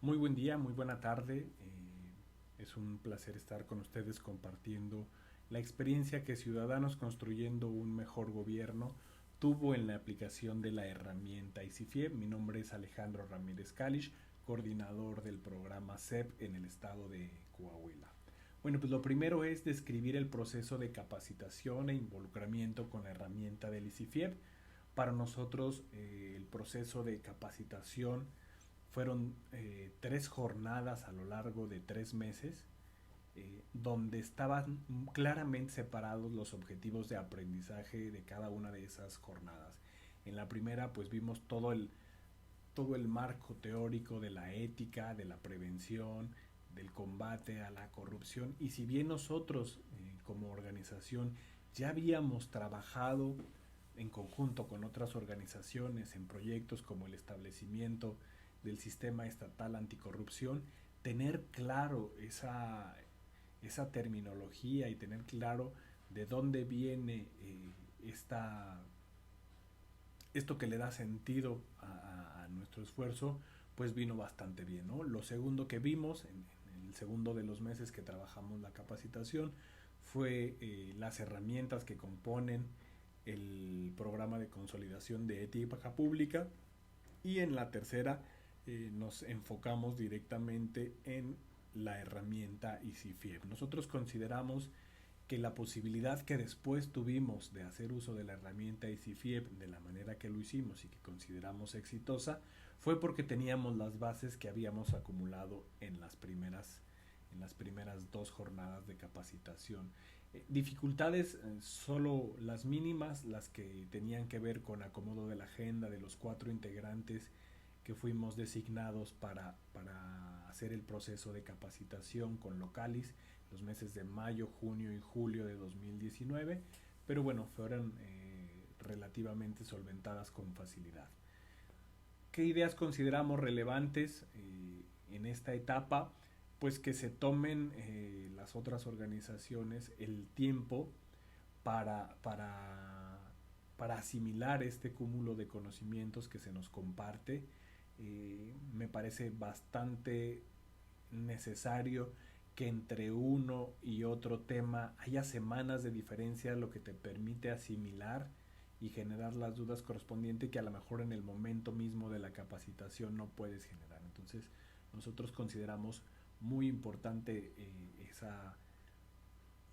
Muy buen día, muy buena tarde. Es un placer estar con ustedes compartiendo la experiencia que Ciudadanos Construyendo un Mejor Gobierno tuvo en la aplicación de la herramienta ICIFIE. Mi nombre es Alejandro Ramírez Kalish, coordinador del programa CEP en el estado de Coahuila. Bueno, pues lo primero es describir el proceso de capacitación e involucramiento con la herramienta del ICIFIEP. Para nosotros, el proceso de capacitación fueron 3 jornadas a lo largo de 3 meses, donde estaban claramente separados los objetivos de aprendizaje de cada una de esas jornadas. En la primera, pues vimos todo el marco teórico de la ética, de la prevención, del combate a la corrupción. Y si bien nosotros, como organización, ya habíamos trabajado en conjunto con otras organizaciones en proyectos como el establecimiento del sistema estatal anticorrupción, tener claro esa terminología y tener claro de dónde viene esto que le da sentido a nuestro esfuerzo, pues vino bastante bien, ¿no? Lo segundo que vimos, en el segundo de los meses que trabajamos la capacitación, fue las herramientas que componen el programa de consolidación de ética pública. Y en la tercera nos enfocamos directamente en la herramienta ICIFIEP. Nosotros consideramos que la posibilidad que después tuvimos de hacer uso de la herramienta ICIFIEP de la manera que lo hicimos y que consideramos exitosa fue porque teníamos las bases que habíamos acumulado en las primeras 2 jornadas de capacitación. Dificultades solo las mínimas, las que tenían que ver con acomodo de la agenda de los 4 integrantes que fuimos designados para hacer el proceso de capacitación con Localis los meses de mayo, junio y julio de 2019, pero bueno, fueron relativamente solventadas con facilidad. ¿Qué ideas consideramos relevantes en esta etapa? Pues que se tomen las otras organizaciones el tiempo para asimilar este cúmulo de conocimientos que se nos comparte. Me parece bastante necesario que entre uno y otro tema haya semanas de diferencia, lo que te permite asimilar y generar las dudas correspondientes que a lo mejor en el momento mismo de la capacitación no puedes generar. Entonces, nosotros consideramos muy importante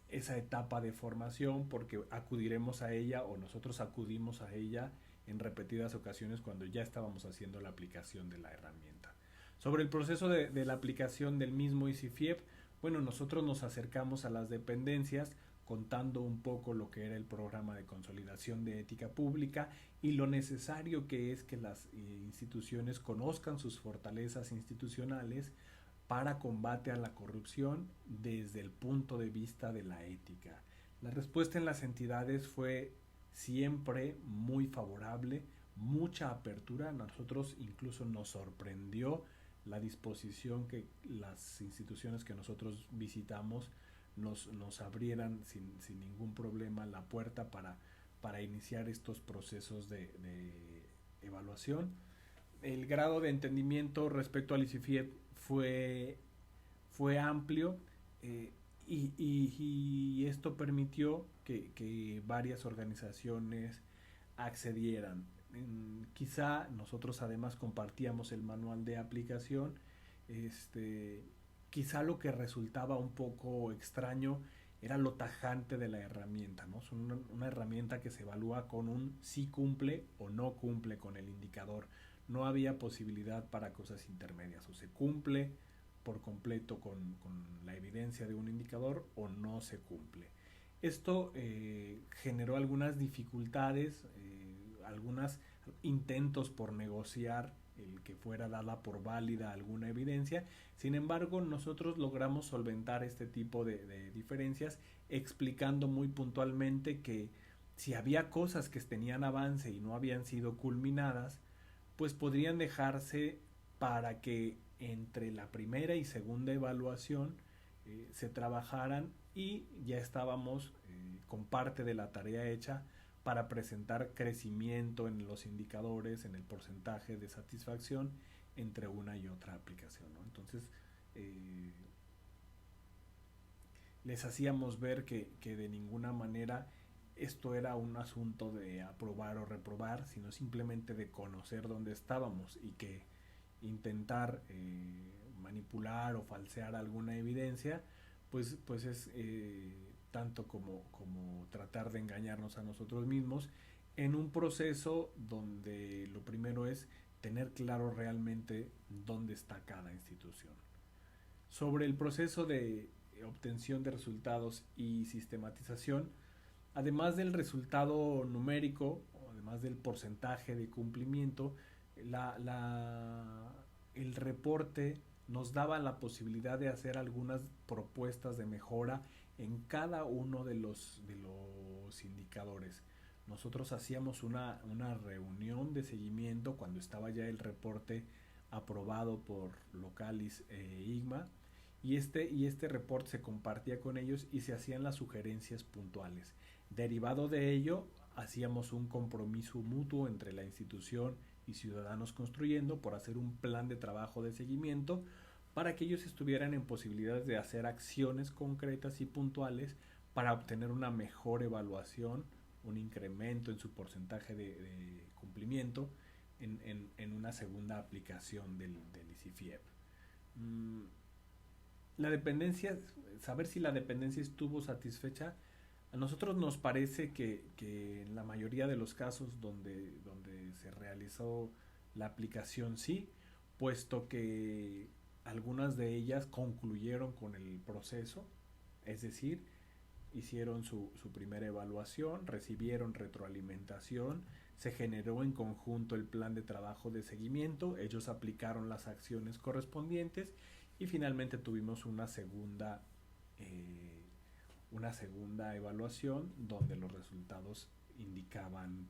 esa etapa de formación porque acudiremos a ella o nosotros acudimos a ella en repetidas ocasiones cuando ya estábamos haciendo la aplicación de la herramienta. Sobre el proceso de la aplicación del mismo ICIFIEP, bueno, nosotros nos acercamos a las dependencias contando un poco lo que era el programa de consolidación de ética pública y lo necesario que es que las instituciones conozcan sus fortalezas institucionales para combate a la corrupción desde el punto de vista de la ética. La respuesta en las entidades fue siempre muy favorable, mucha apertura. A nosotros incluso nos sorprendió la disposición que las instituciones que nosotros visitamos nos abrieran sin ningún problema la puerta para iniciar estos procesos de evaluación. El grado de entendimiento respecto al ICIFIEP fue amplio, y esto permitió que varias organizaciones accedieran. Quizá nosotros además compartíamos el manual de aplicación. Quizá lo que resultaba un poco extraño era lo tajante de la herramienta, ¿no? Es una herramienta que se evalúa con un sí cumple o no cumple con el indicador. No había posibilidad para cosas intermedias, o se cumple por completo con la evidencia de un indicador o no se cumple. Esto generó algunas dificultades, algunos intentos por negociar el que fuera dada por válida alguna evidencia. Sin embargo, nosotros logramos solventar este tipo de diferencias explicando muy puntualmente que si había cosas que tenían avance y no habían sido culminadas, pues podrían dejarse para que entre la primera y segunda evaluación se trabajaran y ya estábamos con parte de la tarea hecha para presentar crecimiento en los indicadores, en el porcentaje de satisfacción entre una y otra aplicación, ¿no? Entonces, les hacíamos ver que de ninguna manera esto era un asunto de aprobar o reprobar, sino simplemente de conocer dónde estábamos y que intentar manipular o falsear alguna evidencia, pues es tanto como tratar de engañarnos a nosotros mismos en un proceso donde lo primero es tener claro realmente dónde está cada institución. Sobre el proceso de obtención de resultados y sistematización, además del resultado numérico, además del porcentaje de cumplimiento, la, la, el reporte nos daba la posibilidad de hacer algunas propuestas de mejora en cada uno de los indicadores. Nosotros hacíamos una reunión de seguimiento cuando estaba ya el reporte aprobado por Localis e IGMA, y este reporte se compartía con ellos y se hacían las sugerencias puntuales. Derivado de ello, hacíamos un compromiso mutuo entre la institución y Ciudadanos Construyendo por hacer un plan de trabajo de seguimiento para que ellos estuvieran en posibilidades de hacer acciones concretas y puntuales para obtener una mejor evaluación, un incremento en su porcentaje de cumplimiento en una segunda aplicación del ICIFIEP. La dependencia, saber si la dependencia estuvo satisfecha, a nosotros nos parece que en la mayoría de los casos donde se realizó la aplicación sí, puesto que algunas de ellas concluyeron con el proceso, es decir, hicieron su primera evaluación, recibieron retroalimentación, se generó en conjunto el plan de trabajo de seguimiento, ellos aplicaron las acciones correspondientes y finalmente tuvimos una segunda evaluación donde los resultados indicaban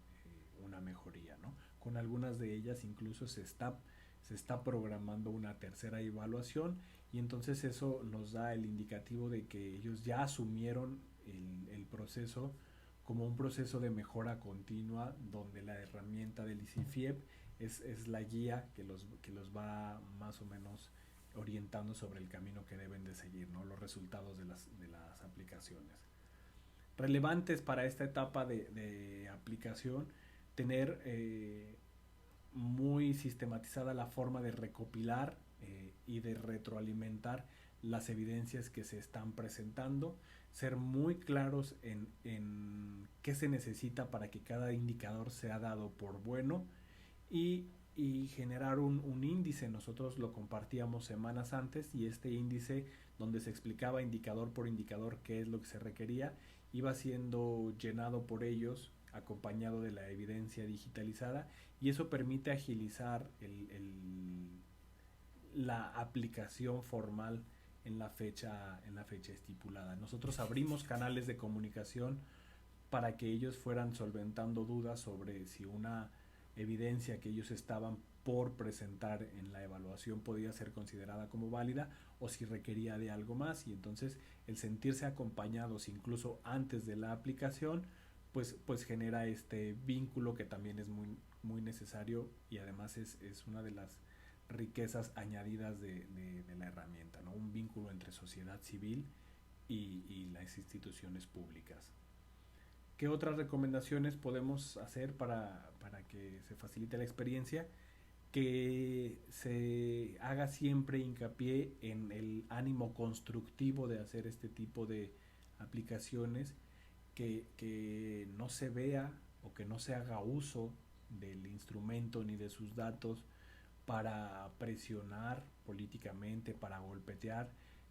una mejoría, ¿no? Con algunas de ellas incluso se está programando una tercera evaluación, y entonces eso nos da el indicativo de que ellos ya asumieron el proceso como un proceso de mejora continua, donde la herramienta del ICIFIEP es la guía que los va más o menos orientando sobre el camino que deben de seguir, ¿no? Los resultados de las aplicaciones. Relevantes para esta etapa de aplicación, tener muy sistematizada la forma de recopilar y de retroalimentar las evidencias que se están presentando, ser muy claros en qué se necesita para que cada indicador sea dado por bueno, y generar un índice. Nosotros lo compartíamos semanas antes, y este índice, donde se explicaba indicador por indicador qué es lo que se requería, iba siendo llenado por ellos acompañado de la evidencia digitalizada, y eso permite agilizar la aplicación formal en la fecha estipulada. Nosotros abrimos canales de comunicación para que ellos fueran solventando dudas sobre si una evidencia que ellos estaban por presentar en la evaluación podía ser considerada como válida o si requería de algo más, y entonces el sentirse acompañados incluso antes de la aplicación pues genera este vínculo que también es muy, muy necesario, y además es una de las riquezas añadidas de la herramienta, ¿no? Un vínculo entre sociedad civil y las instituciones públicas. ¿Qué otras recomendaciones podemos hacer para que se facilite la experiencia? Que se haga siempre hincapié en el ánimo constructivo de hacer este tipo de aplicaciones, que no se vea o que no se haga uso del instrumento ni de sus datos para presionar políticamente, para golpetear,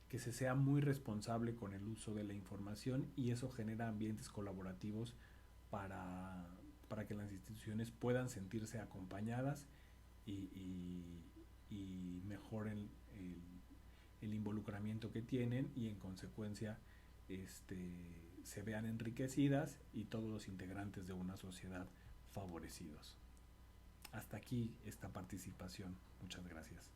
que se sea muy responsable con el uso de la información, y eso genera ambientes colaborativos para que las instituciones puedan sentirse acompañadas y mejoren el involucramiento que tienen, y en consecuencia se vean enriquecidas y todos los integrantes de una sociedad favorecidos. Hasta aquí esta participación. Muchas gracias.